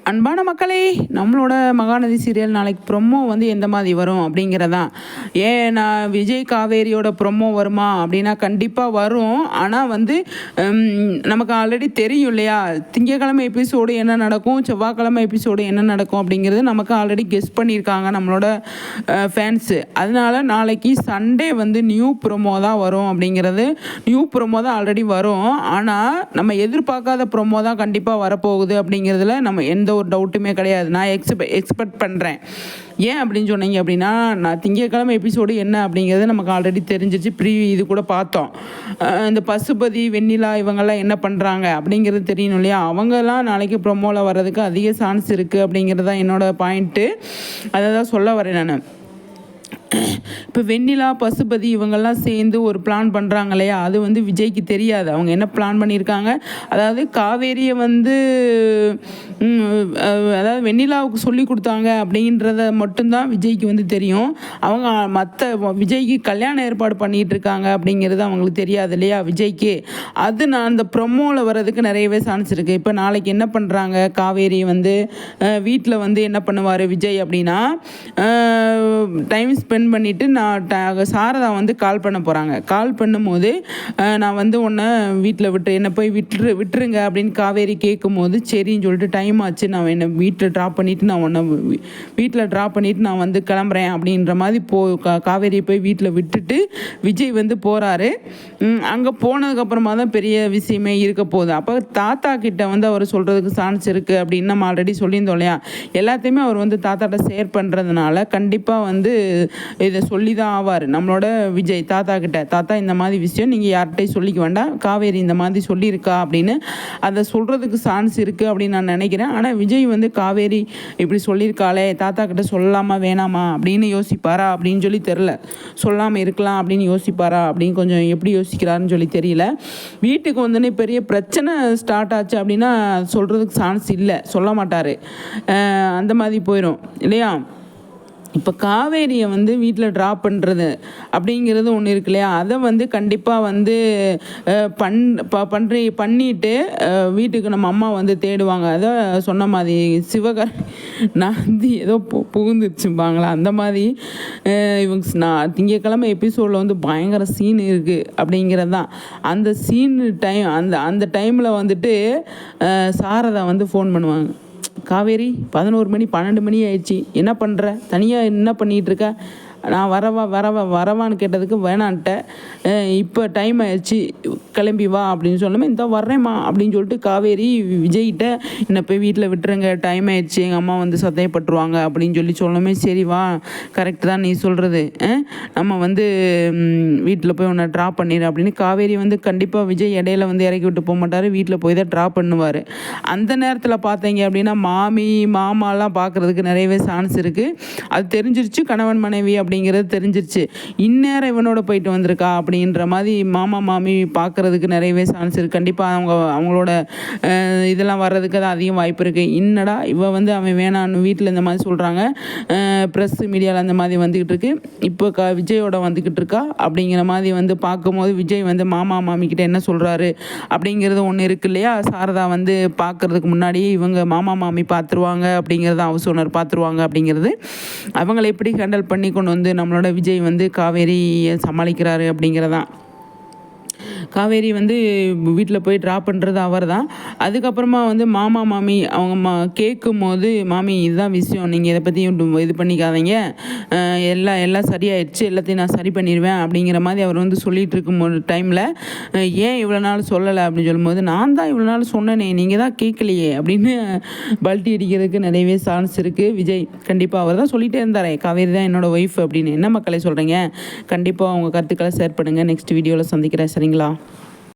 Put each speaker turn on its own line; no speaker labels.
அன்பான மக்களே, நம்மளோட மகாநதி சீரியல் நாளைக்கு ப்ரொமோ வந்து எந்த மாதிரி வரும் அப்படிங்கிறதான். நான் விஜய் காவேரியோட ப்ரொமோ வருமா அப்படின்னா கண்டிப்பாக வரும். ஆனால் வந்து நமக்கு ஆல்ரெடி தெரியும் இல்லையா, திங்கக்கிழமை எபிசோடு என்ன நடக்கும், செவ்வாய்க்கிழமை எபிசோடு என்ன நடக்கும் அப்படிங்கிறது நமக்கு ஆல்ரெடி கெஸ் பண்ணியிருக்காங்க நம்மளோட ஃபேன்ஸு. அதனால நாளைக்கு சண்டே வந்து நியூ ப்ரொமோ தான் வரும் அப்படிங்கிறது. நியூ ப்ரொமோ தான் ஆல்ரெடி வரும். ஆனால் நம்ம எதிர்பார்க்காத ப்ரொமோ தான் கண்டிப்பாக வரப்போகுது அப்படிங்கிறதுல நம்ம எந்த ஒரு டவுட்டுமே கிடையாது. நான் எக்ஸ்பெக்ட் பண்ணுறேன். ஏன் அப்படின்னு சொன்னீங்க அப்படின்னா, நான் திங்கட்கிழமை எபிசோடு என்ன அப்படிங்கிறது நமக்கு ஆல்ரெடி தெரிஞ்சிச்சு. இது கூட பார்த்தோம். இந்த பசுபதி, வெண்ணிலா இவங்கெல்லாம் என்ன பண்ணுறாங்க அப்படிங்கிறது தெரியணும் இல்லையா. அவங்கெல்லாம் நாளைக்கு ப்ரொமோவில் வர்றதுக்கு அதிக சான்ஸ் இருக்குது அப்படிங்கிறது தான் என்னோடய பாயிண்ட்டு. அதை தான் சொல்ல வரேன் நான். இப்போ வெண்ணிலா, பசுபதி இவங்கெல்லாம் சேர்ந்து ஒரு பிளான் பண்ணுறாங்க இல்லையா, அது வந்து விஜய்க்கு தெரியாது. அவங்க என்ன பிளான் பண்ணியிருக்காங்க, அதாவது காவேரியை வந்து அதாவது வெண்ணிலாவுக்கு சொல்லி கொடுத்தாங்க அப்படின்றத மட்டும்தான் விஜய்க்கு வந்து தெரியும். அவங்க மற்ற விஜய்க்கு கல்யாணம் ஏற்பாடு பண்ணிகிட்டு இருக்காங்க அப்படிங்கிறது அவங்களுக்கு தெரியாது இல்லையா விஜய்க்கு. அது நான் அந்த ப்ரொமோவில் வர்றதுக்கு நிறையவே சான்ஸ் இருக்குது. இப்போ நாளைக்கு என்ன பண்ணுறாங்க, காவேரி வந்து வீட்டில் வந்து என்ன பண்ணுவார் விஜய் அப்படின்னா, டைம் ஸ்பெண்ட் பண்ணிவிட்டு நான் சாரதா வந்து கால் பண்ண போகிறாங்க. கால் பண்ணும்போது நான் வந்து உன்னை வீட்டில் என்னை போய் விட்டுருங்க அப்படின்னு காவேரி கேட்கும்போது, சரின்னு சொல்லிட்டு டைம் ஆச்சு, நான் என்னை வீட்டில் ட்ராப் பண்ணிவிட்டு நான் வந்து கிளம்புறேன் அப்படின்ற மாதிரி காவேரியை போய் வீட்டில் விட்டுட்டு விஜய் வந்து போகிறாரு. அங்கே போனதுக்கப்புறமா தான் பெரிய விஷயமே இருக்க போகுது. அப்போ தாத்தா கிட்ட வந்து அவர் சொல்கிறதுக்கு சான்ஸ் இருக்குது அப்படின்னு நம்ம ஆல்ரெடி சொல்லியிருந்தோம் இல்லையா. எல்லாத்தையுமே அவர் வந்து தாத்தாட்ட ஷேர் பண்ணுறதுனால கண்டிப்பாக வந்து இதை சொல்லி தான் ஆவார் நம்மளோட விஜய் தாத்தா கிட்ட. தாத்தா, இந்த மாதிரி விஷயம் நீங்கள் யார்கிட்டையும் சொல்லிக்க வேண்டாம், காவேரி இந்த மாதிரி சொல்லியிருக்கா அப்படின்னு அதை சொல்கிறதுக்கு சான்ஸ் இருக்குது அப்படின்னு நான் நினைக்கிறேன். ஆனால் விஜய் வந்து காவேரி இப்படி சொல்லியிருக்காளே, தாத்தா கிட்ட சொல்லாமா வேணாமா அப்படின்னு யோசிப்பாரா அப்படின்னு சொல்லி தெரில. சொல்லாமல் இருக்கலாம் அப்படின்னு யோசிப்பாரா அப்படின்னு கொஞ்சம் எப்படி யோசிக்கிறாருன்னு சொல்லி தெரியல. வீட்டுக்கு வந்தோடனே பெரிய பிரச்சனை ஸ்டார்ட் ஆச்சு அப்படின்னா சொல்கிறதுக்கு சான்ஸ் இல்லை, சொல்ல மாட்டார். அந்த மாதிரி போயிடும் இல்லையா. இப்போ காவேரியை வந்து வீட்டில் ட்ராப் பண்ணுறது அப்படிங்கிறது ஒன்று இருக்கு இல்லையா. அதை வந்து கண்டிப்பாக வந்து பண்ணிவிட்டு வீட்டுக்கு நம்ம அம்மா வந்து தேடுவாங்க. அதை சொன்ன மாதிரி நந்தி ஏதோ புகுந்துச்சுப்பாங்களா அந்த மாதிரி இவங்க நான் திங்கக்கிழமை எபிசோடில் வந்து பயங்கர சீன் இருக்குது அப்படிங்கிறது தான். அந்த சீன் டைம் அந்த டைமில் வந்துட்டு சாரதா வந்து ஃபோன் பண்ணுவாங்க. காவேரி 11 மணி 12 மணி ஆயிடுச்சு, என்ன பண்ணுற, தனியாக என்ன பண்ணிகிட்ருக்க, நான் வரவான்னு கேட்டதுக்கு வேணான்ட்ட, இப்போ டைம் ஆயிடுச்சு கிளம்பி வா அப்படின்னு சொல்லாமல் இந்த வர்றேம்மா அப்படின்னு சொல்லிட்டு காவேரி விஜய்கிட்ட என்னை போய் வீட்டில் விட்டுருங்க, டைம் ஆயிடுச்சு, எங்கள் அம்மா வந்து சந்தேகப்பட்டுருவாங்க அப்படின்னு சொல்லாமே, சரி வா, கரெக்டு தான் நீ சொல்கிறது, நம்ம வந்து வீட்டில் போய் உன்னை ட்ராப் பண்ணிடு அப்படின்னு காவேரி வந்து கண்டிப்பாக விஜய் இடையில வந்து இறக்கி விட்டு போக மாட்டார், வீட்டில் போய் தான் ட்ராப் பண்ணுவார். அந்த நேரத்தில் பார்த்தீங்க அப்படின்னா மாமாலாம் பார்க்குறதுக்கு நிறையவே சான்ஸ் இருக்குது. அது தெரிஞ்சிருச்சு, கணவன் மனைவி அப்படிங்கிறது தெரிஞ்சிருச்சு. இந்நேரம் இவனோட போயிட்டு வந்திருக்கா அப்படின்ற மாதிரி மாமி பார்க்குறதுக்கு நிறையவே சான்ஸ் இருக்குது. கண்டிப்பாக அவங்களோட இதெல்லாம் வர்றதுக்கு தான் அதிகம் வாய்ப்பு இருக்குது. என்னடா இவ வந்து அவன் வேணான்னு வீட்டில் இந்த மாதிரி சொல்கிறாங்க, ப்ரெஸ் மீடியாவில் அந்த மாதிரி வந்துக்கிட்டு இருக்கு, இப்போ விஜயோட வந்துக்கிட்டு இருக்கா அப்படிங்கிற மாதிரி வந்து பார்க்கும்போது விஜய் வந்து மாமிக்கிட்ட என்ன சொல்கிறாரு அப்படிங்கிறது ஒன்று இருக்கு இல்லையா. சாரதா வந்து பார்க்குறதுக்கு முன்னாடியே இவங்க மாமி பார்த்துருவாங்க அப்படிங்கிறது, ஹவுஸ் ஓனர் பார்த்துருவாங்க அப்படிங்கிறது, அவங்களை எப்படி ஹேண்டில் பண்ணி கொண்டு வந்து நம்மளோட விஜய் வந்து காவேரியை சமாளிக்கிறாரு அப்படிங்கிறதான். காவேரி வந்து வீட்டில் போய் ட்ராப் பண்ணுறது அவர் தான். அதுக்கப்புறமா வந்து மாமி அவங்க கேட்கும் போது, மாமி இதுதான் விஷயம், நீங்கள் இதை பற்றி இது பண்ணிக்காதீங்க, எல்லாம் சரியாயிடுச்சு, எல்லாத்தையும் நான் சரி பண்ணிடுவேன் அப்படிங்கிற மாதிரி அவர் வந்து சொல்லிகிட்டு இருக்கும் டைமில், ஏன் இவ்வளோ நாள் சொல்லலை அப்படின்னு சொல்லும்போது, நான் தான் இவ்வளோ நாள் சொன்னேனே, நீங்கள் தான் கேட்கலையே அப்படின்னு பல்ட்டி அடிக்கிறதுக்கு நிறையவே சான்ஸ் இருக்குது. விஜய் கண்டிப்பாக அவர் தான் சொல்லிகிட்டே இருந்தார், காவேரி தான் என்னோடய ஒய்ஃப் அப்படின்னு. என்ன மக்களை சொல்கிறீங்க, கண்டிப்பாக அவங்க கருத்துக்களை ஷேர் பண்ணுங்கள். நெக்ஸ்ட் வீடியோவில் சந்திக்கிறேன், சரிங்களா?